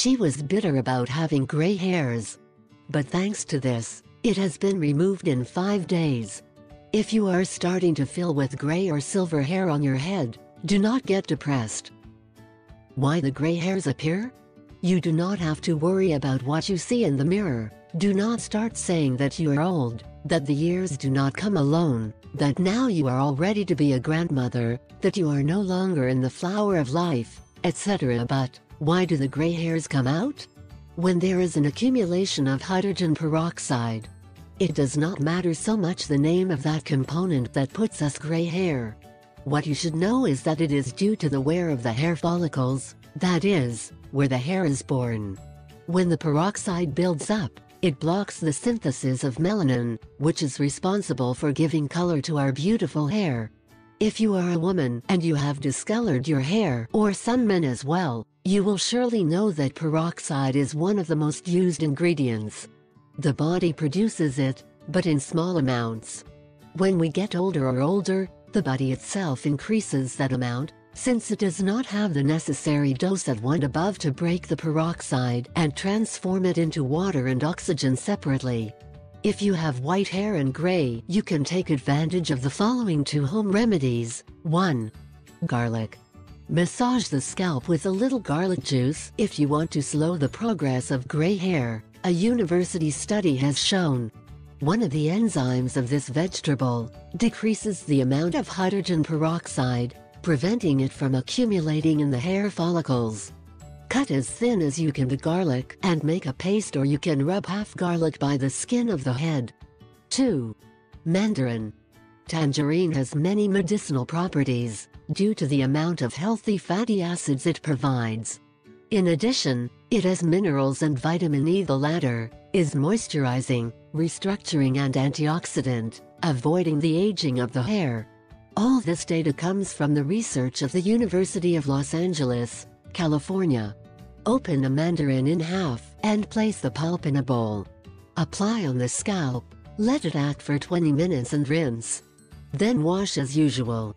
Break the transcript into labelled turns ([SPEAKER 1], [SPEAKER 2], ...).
[SPEAKER 1] She was bitter about having gray hairs. But thanks to this, it has been removed in 5 days. If you are starting to fill with gray or silver hair on your head, do not get depressed. Why the gray hairs appear? You do not have to worry about what you see in the mirror. Do not start saying that you are old, that the years do not come alone, that now you are all ready to be a grandmother, that you are no longer in the flower of life, etc. But why do the gray hairs come out? When there is an accumulation of hydrogen peroxide. It does not matter so much the name of that component that puts us gray hair. What you should know is that it is due to the wear of the hair follicles, that is, where the hair is born. When the peroxide builds up, it blocks the synthesis of melanin, which is responsible for giving color to our beautiful hair. If you are a woman and you have discolored your hair, or some men as well, you will surely know that peroxide is one of the most used ingredients. The body produces it, but in small amounts. When we get older, the body itself increases that amount, since it does not have the necessary dose at 1 above to break the peroxide and transform it into water and oxygen separately. If you have white hair and gray, you can take advantage of the following 2 home remedies. 1. Garlic. Massage the scalp with a little garlic juice if you want to slow the progress of gray hair. A university study has shown one of the enzymes of this vegetable decreases the amount of hydrogen peroxide, preventing it from accumulating in the hair follicles. Cut as thin as you can the garlic and make a paste, or you can rub half garlic by the skin of the head. 2. Mandarin. Tangerine has many medicinal properties due to the amount of healthy fatty acids it provides. In addition, it has minerals and vitamin E. The latter is moisturizing, restructuring and antioxidant, avoiding the aging of the hair. All this data comes from the research of the University of Los Angeles, California. Open a mandarin in half and place the pulp in a bowl. Apply on the scalp, let it act for 20 minutes and rinse. Then wash as usual.